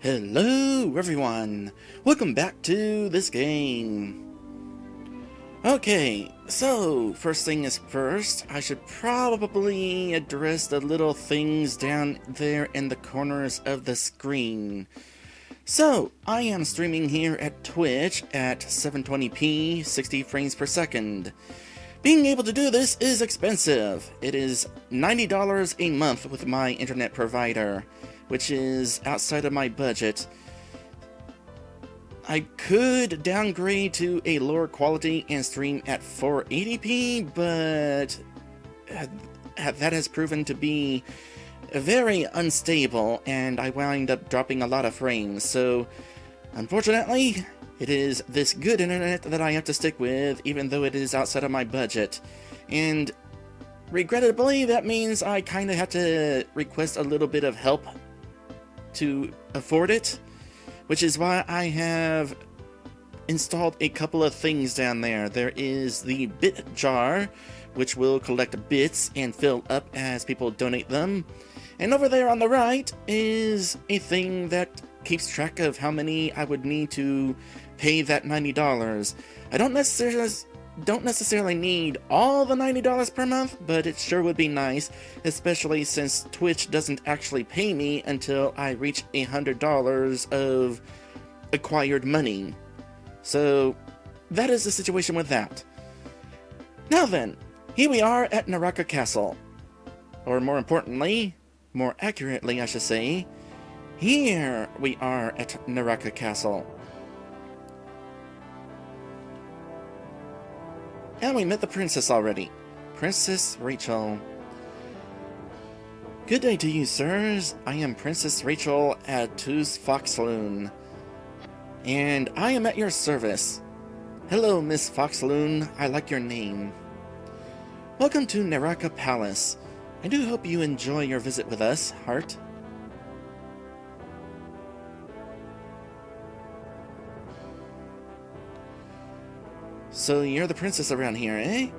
Hello everyone! Welcome back to this game. Okay, so first thing is first, I should probably address the little things down there in the corners of the screen. So, I am streaming here at Twitch at 720p, 60 frames per second. Being able to do this is expensive. It is $90 a month with my internet provider, which is outside of my budget. I could downgrade to a lower quality and stream at 480p, but that has proven to be very unstable, and I wind up dropping a lot of frames. So, unfortunately, it is this good internet that I have to stick with, even though it is outside of my budget. And regrettably, that means I kind of have to request a little bit of help to afford it, which is why I have installed a couple of things down there. There is the bit jar, which will collect bits and fill up as people donate them. And over there on the right is a thing that keeps track of how many I would need to pay that $90. I don't necessarily need all the $90 per month, but it sure would be nice, especially since Twitch doesn't actually pay me until I reach $100 of acquired money. So that is the situation with that. Now then, here we are at Neraka Castle. Or more importantly, more accurately I should say, here we are at Neraka Castle. And we met the princess already. Princess Rachel. Good day to you, sirs. I am Princess Rachel at Two's Foxloon, and I am at your service. Hello, Miss Foxloon. I like your name. Welcome to Neraka Palace. I do hope you enjoy your visit with us, Heart. So you're the princess around here, eh?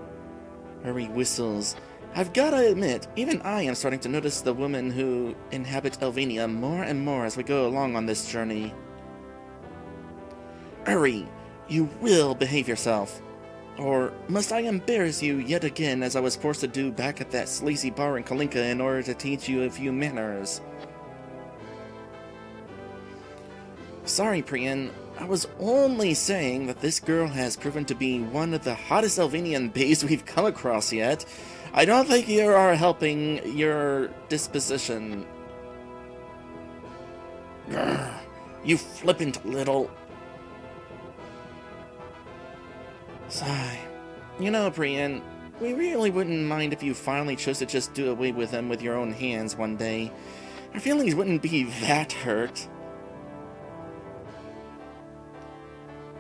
Hurry whistles. I've gotta admit, even I am starting to notice the women who inhabit Elvania more and more as we go along on this journey. Hurry! You will behave yourself. Or must I embarrass you yet again as I was forced to do back at that sleazy bar in Kalinka in order to teach you a few manners? Sorry, Priyan. I was only saying that this girl has proven to be one of the hottest Elvanian babes we've come across yet. I don't think you are helping your disposition. Grr, you flippant little... Sigh. You know, Priyan, we really wouldn't mind if you finally chose to just do away with him with your own hands one day. Our feelings wouldn't be that hurt.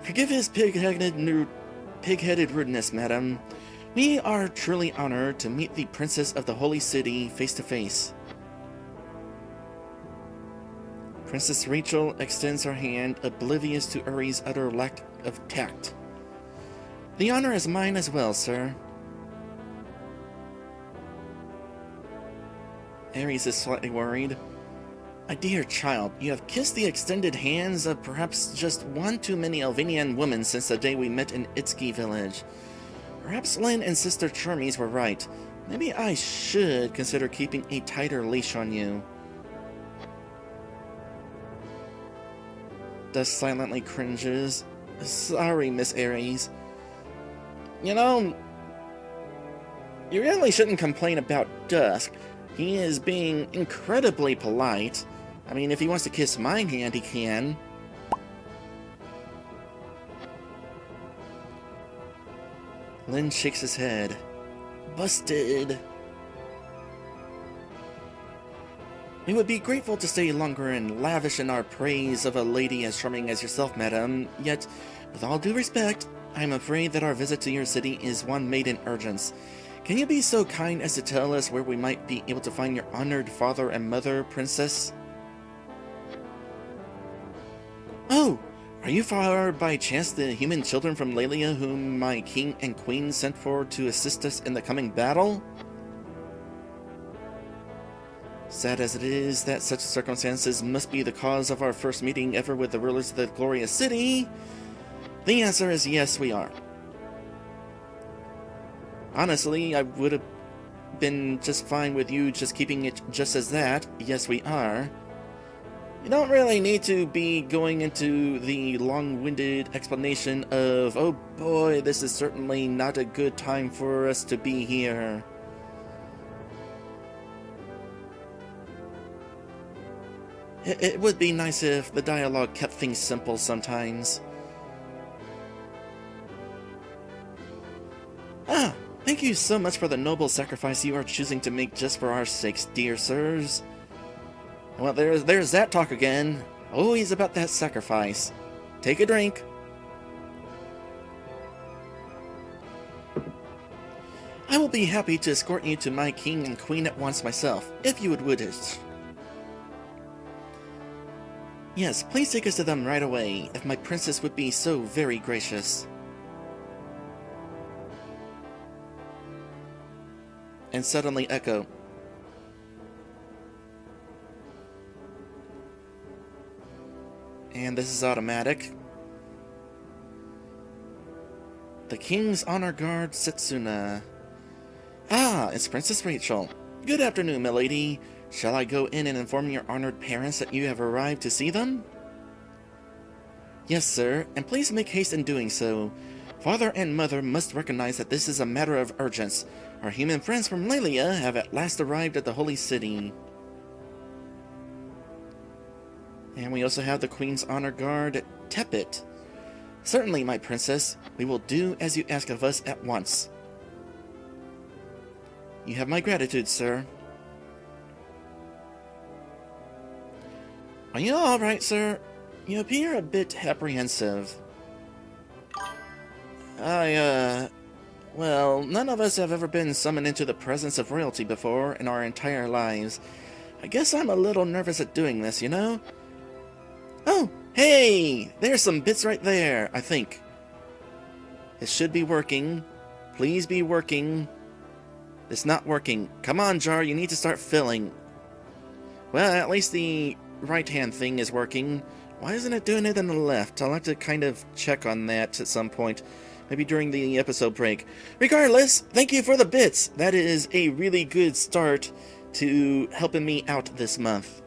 Forgive his pig-headed rudeness, madam. We are truly honored to meet the Princess of the Holy City face to face. Princess Rachel extends her hand, oblivious to Uri's utter lack of tact. The honor is mine as well, sir. Ares is slightly worried. My dear child, you have kissed the extended hands of perhaps just one too many Elvanian women since the day we met in Itsuki village. Perhaps Lynn and Sister Charmies were right. Maybe I should consider keeping a tighter leash on you. Dusk silently cringes. Sorry, Miss Ares. You know, you really shouldn't complain about Dusk. He is being incredibly polite. I mean, if he wants to kiss my hand, he can. Lynn shakes his head. Busted. We would be grateful to stay longer and lavish in our praise of a lady as charming as yourself, madam. Yet, with all due respect, I am afraid that our visit to your city is one made in urgence. Can you be so kind as to tell us where we might be able to find your honored father and mother, princess? Oh, are you by chance the human children from Lelia whom my king and queen sent for to assist us in the coming battle? Sad as it is that such circumstances must be the cause of our first meeting ever with the rulers of the glorious city, the answer is yes, we are. Honestly, I would have been just fine with you just keeping it just as that. Yes, we are. You don't really need to be going into the long-winded explanation of, oh boy, this is certainly not a good time for us to be here. It would be nice if the dialogue kept things simple sometimes. Ah, thank you so much for the noble sacrifice you are choosing to make just for our sakes, dear sirs. Well, there's that talk again. Always about that sacrifice. Take a drink. I will be happy to escort you to my king and queen at once myself, if you would wish. Yes, please take us to them right away, if my princess would be so very gracious. And suddenly echo. And this is automatic. The King's Honor Guard, Setsuna. Ah, it's Princess Rachel. Good afternoon, milady. Shall I go in and inform your honored parents that you have arrived to see them? Yes, sir, and please make haste in doing so. Father and mother must recognize that this is a matter of urgence. Our human friends from Lelia have at last arrived at the Holy City. And we also have the Queen's Honor Guard, Tepit. Certainly, my princess. We will do as you ask of us at once. You have my gratitude, sir. Are you alright, sir? You appear a bit apprehensive. Well, none of us have ever been summoned into the presence of royalty before in our entire lives. I guess I'm a little nervous at doing this, you know? Oh, hey! There's some bits right there, I think. It should be working. Please be working. It's not working. Come on, Jar, you need to start filling. Well, at least the right-hand thing is working. Why isn't it doing it on the left? I'll have to kind of check on that at some point. Maybe during the episode break. Regardless, thank you for the bits. That is a really good start to helping me out this month.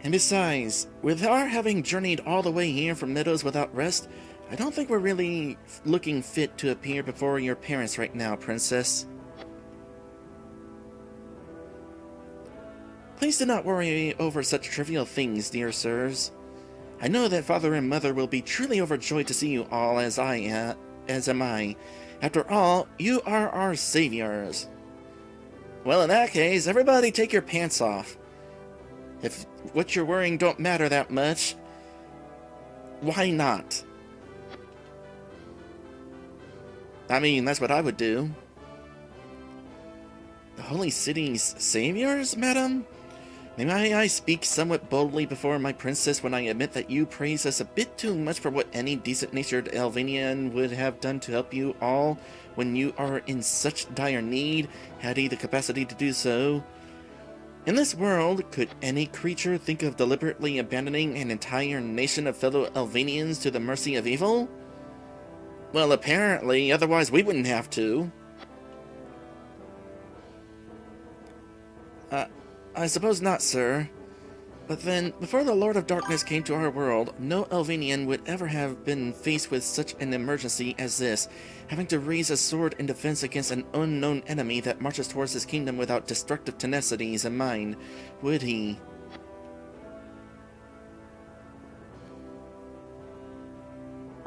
And besides, with our having journeyed all the way here from Meadows without rest, I don't think we're really looking fit to appear before your parents right now, Princess. Please do not worry over such trivial things, dear sirs. I know that Father and Mother will be truly overjoyed to see you all as am I. After all, you are our saviors. Well, in that case, everybody take your pants off. If what you're wearing don't matter that much, why not? I mean, that's what I would do. The Holy City's saviors, madam? May I speak somewhat boldly before my princess when I admit that you praise us a bit too much for what any decent-natured Elvanian would have done to help you all when you are in such dire need, had he the capacity to do so? In this world, could any creature think of deliberately abandoning an entire nation of fellow Elvanians to the mercy of evil? Well, apparently, otherwise we wouldn't have to. I suppose not, sir. But then, before the Lord of Darkness came to our world, no Elvanian would ever have been faced with such an emergency as this, having to raise a sword in defense against an unknown enemy that marches towards his kingdom without destructive tenacities in mind, would he?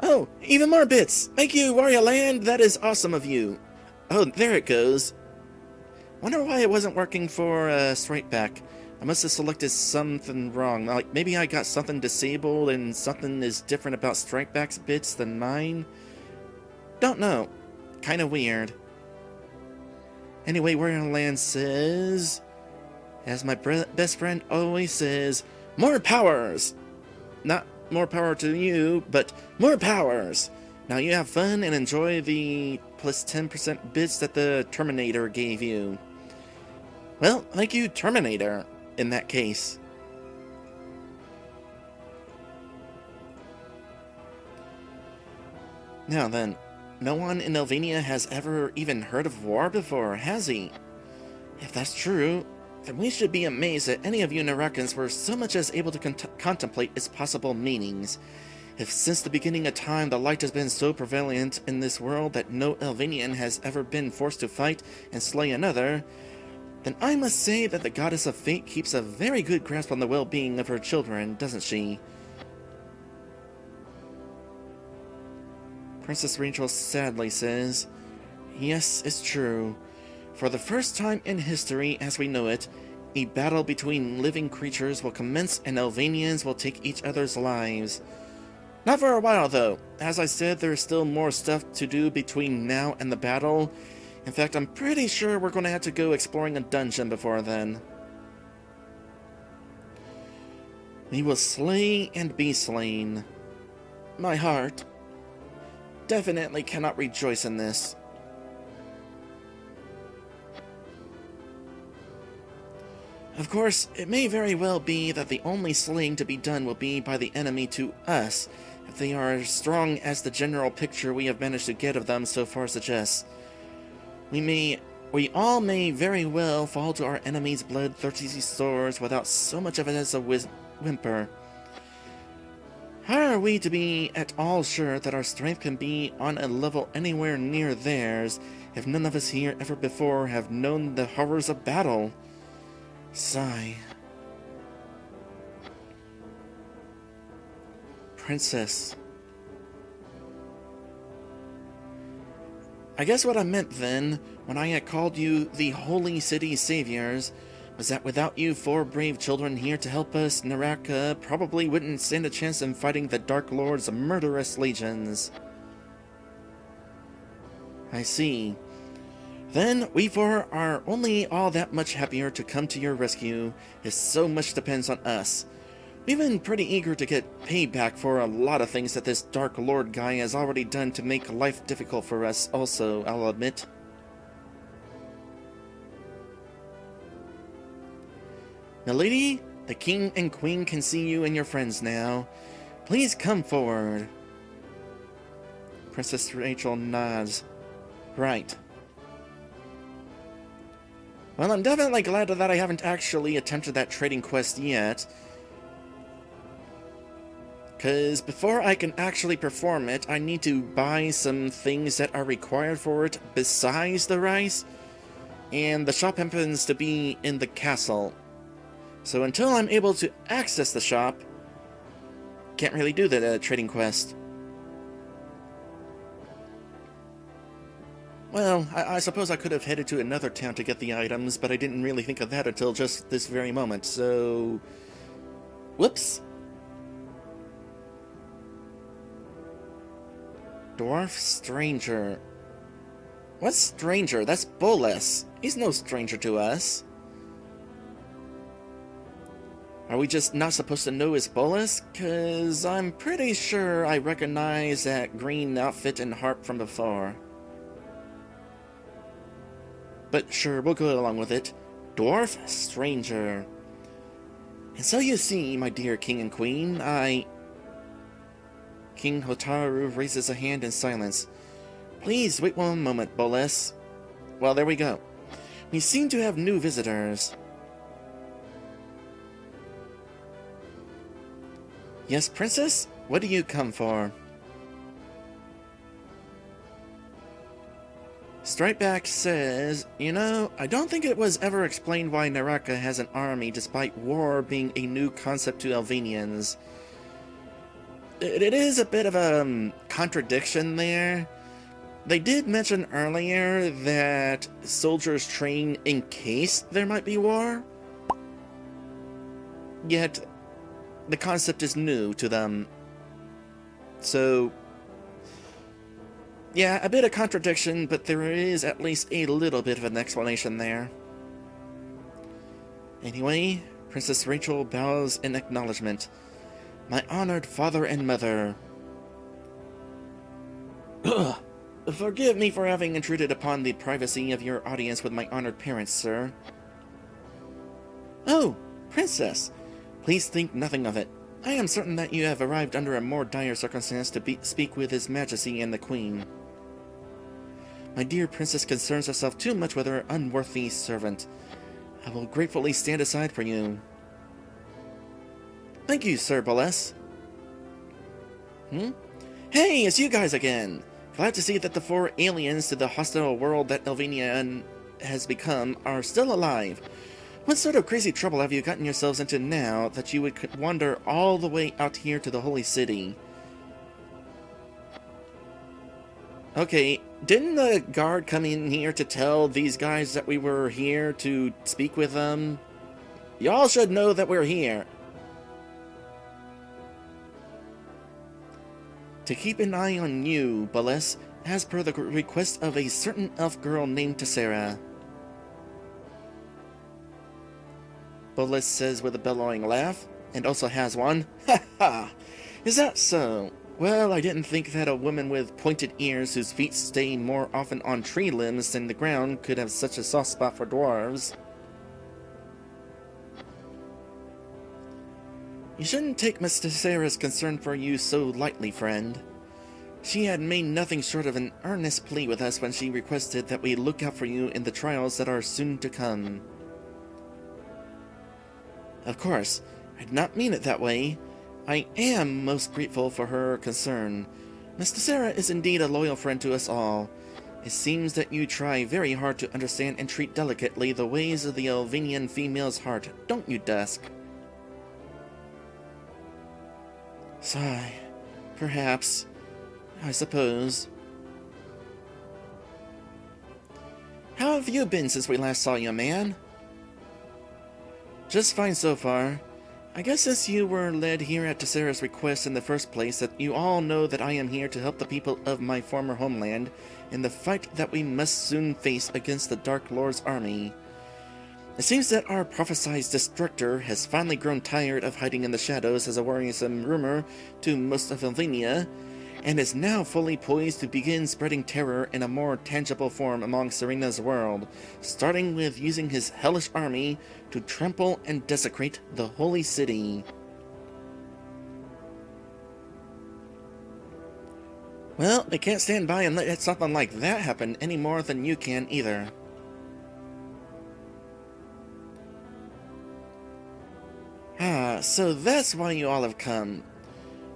Oh, even more bits! Thank you, Wario Land! That is awesome of you! Oh, there it goes. Wonder why it wasn't working for Straight Back. I must have selected something wrong. Like, maybe I got something disabled and something is different about Strike Back's bits than mine? Don't know. Kinda weird. Anyway, Wario Land says, as my best friend always says, more powers! Not more power to you, but more powers! Now you have fun and enjoy the plus 10% bits that the Terminator gave you. Well, thank you, Terminator, in that case. Now then, no one in Elvania has ever even heard of war before, has he? If that's true, then we should be amazed that any of you Nerakans were so much as able to contemplate its possible meanings. If since the beginning of time the light has been so prevalent in this world that no Elvanian has ever been forced to fight and slay another, then I must say that the goddess of fate keeps a very good grasp on the well-being of her children, doesn't she? Princess Rachel sadly says, "Yes, it's true. For the first time in history as we know it, a battle between living creatures will commence and Elvanians will take each other's lives. Not for a while, though. As I said, there's still more stuff to do between now and the battle. In fact, I'm pretty sure we're going to have to go exploring a dungeon before then. We will slay and be slain. My heart definitely cannot rejoice in this." Of course, it may very well be that the only slaying to be done will be by the enemy to us, if they are as strong as the general picture we have managed to get of them so far suggests. We all may very well fall to our enemy's bloodthirsty swords without so much of it as a whimper. How are we to be at all sure that our strength can be on a level anywhere near theirs, if none of us here ever before have known the horrors of battle? Sigh. Princess. I guess what I meant then, when I had called you the Holy City Saviors, was that without you 4 brave children here to help us, Neraka probably wouldn't stand a chance in fighting the Dark Lord's murderous legions. I see. Then we 4 are only all that much happier to come to your rescue, as so much depends on us. We've been pretty eager to get payback for a lot of things that this Dark Lord guy has already done to make life difficult for us also, I'll admit. Milady, the King and Queen can see you and your friends now. Please come forward. Princess Rachel nods. Right. Well, I'm definitely glad that I haven't actually attempted that trading quest yet. Because before I can actually perform it, I need to buy some things that are required for it besides the rice. And the shop happens to be in the castle. So until I'm able to access the shop, can't really do the trading quest. Well, I suppose I could have headed to another town to get the items, but I didn't really think of that until just this very moment, so... Whoops! Dwarf Stranger. What's Stranger? That's Bolas. He's no stranger to us. Are we just not supposed to know his Bolas? 'Cause I'm pretty sure I recognize that green outfit and harp from before. But sure, we'll go along with it. Dwarf Stranger. And so you see, my dear King and Queen, King Hotaru raises a hand in silence. Please wait one moment, Bolas. Well, there we go. We seem to have new visitors. Yes, Princess? What do you come for? Stripeback says, you know, I don't think it was ever explained why Neraka has an army despite war being a new concept to Elvanians. It is a bit of a contradiction there. They did mention earlier that soldiers train in case there might be war. Yet, the concept is new to them. So, yeah, a bit of contradiction, but there is at least a little bit of an explanation there. Anyway, Princess Rachel bows in acknowledgement. My honored father and mother. Ugh. Forgive me for having intruded upon the privacy of your audience with my honored parents, sir. Oh, Princess! Please think nothing of it. I am certain that you have arrived under a more dire circumstance to speak with His Majesty and the Queen. My dear Princess concerns herself too much with her unworthy servant. I will gratefully stand aside for you. Thank you, Sir Boles. Hey, it's you guys again! Glad to see that the 4 aliens to the hostile world that Elvenia has become are still alive. What sort of crazy trouble have you gotten yourselves into now that you would wander all the way out here to the Holy City? Okay, didn't the guard come in here to tell these guys that we were here to speak with them? Y'all should know that we're here. To keep an eye on you, Boles, as per the request of a certain elf girl named Tessera. Boles says with a bellowing laugh, and also has one. Ha ha! Is that so? Well, I didn't think that a woman with pointed ears whose feet stay more often on tree limbs than the ground could have such a soft spot for dwarves. You shouldn't take Miss Tessera's concern for you so lightly, friend. She had made nothing short of an earnest plea with us when she requested that we look out for you in the trials that are soon to come. Of course, I did not mean it that way. I am most grateful for her concern. Miss Tessera is indeed a loyal friend to us all. It seems that you try very hard to understand and treat delicately the ways of the Elvenian female's heart, don't you, Dusk? Sigh. Perhaps. I suppose. How have you been since we last saw you, man? Just fine so far. I guess since you were led here at Tessera's request in the first place, that you all know that I am here to help the people of my former homeland in the fight that we must soon face against the Dark Lord's army. It seems that our prophesied destructor has finally grown tired of hiding in the shadows as a worrisome rumor to most of Elvenia, and is now fully poised to begin spreading terror in a more tangible form among Serena's world, starting with using his hellish army to trample and desecrate the Holy City. Well, I can't stand by and let something like that happen any more than you can either. So that's why you all have come.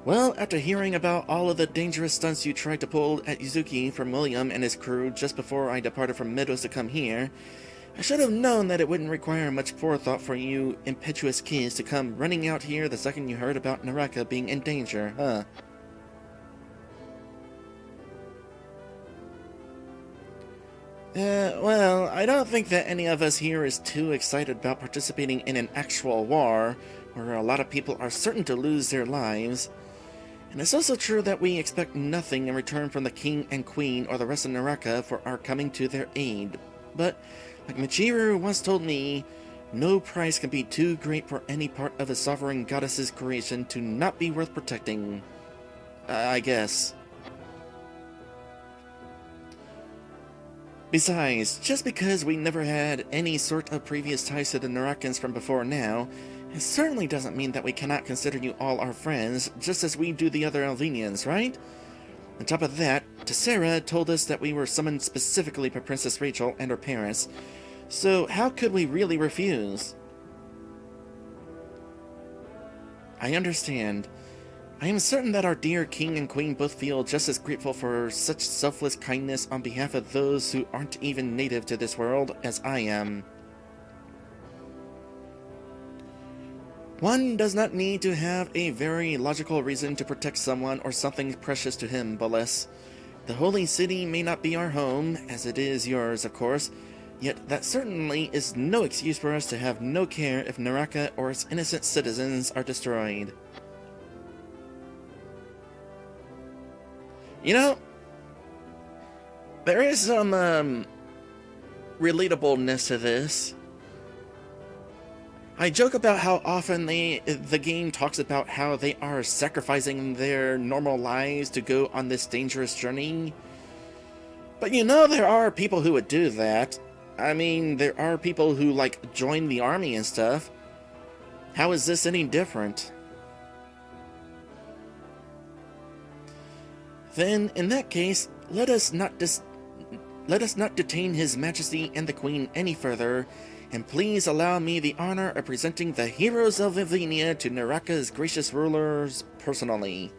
Well, after hearing about all of the dangerous stunts you tried to pull at Yuzuki from William and his crew just before I departed from Meadows to come here, I should have known that it wouldn't require much forethought for you impetuous kids to come running out here the second you heard about Neraka being in danger, huh? Well, I don't think that any of us here is too excited about participating in an actual war, where a lot of people are certain to lose their lives. And it's also true that we expect nothing in return from the King and Queen or the rest of Neraka for our coming to their aid. But, like Michiru once told me, no price can be too great for any part of a sovereign goddess's creation to not be worth protecting. I guess. Besides, just because we never had any sort of previous ties to the Nerakans from before now, it certainly doesn't mean that we cannot consider you all our friends, just as we do the other Elvenians, right? On top of that, Tessera told us that we were summoned specifically by Princess Rachel and her parents, so how could we really refuse? I understand. I am certain that our dear King and Queen both feel just as grateful for such selfless kindness on behalf of those who aren't even native to this world as I am. One does not need to have a very logical reason to protect someone or something precious to him, Boles. The Holy City may not be our home, as it is yours, of course, yet that certainly is no excuse for us to have no care if Neraka or its innocent citizens are destroyed. You know, there is some, relatableness to this. I joke about how often the game talks about how they are sacrificing their normal lives to go on this dangerous journey. But there are people who would do that. I mean, there are people who, like, join the army and stuff. How is this any different? Then, in that case, let us not detain His Majesty and the Queen any further, and please allow me the honor of presenting the heroes of Livenia to Neraka's gracious rulers personally.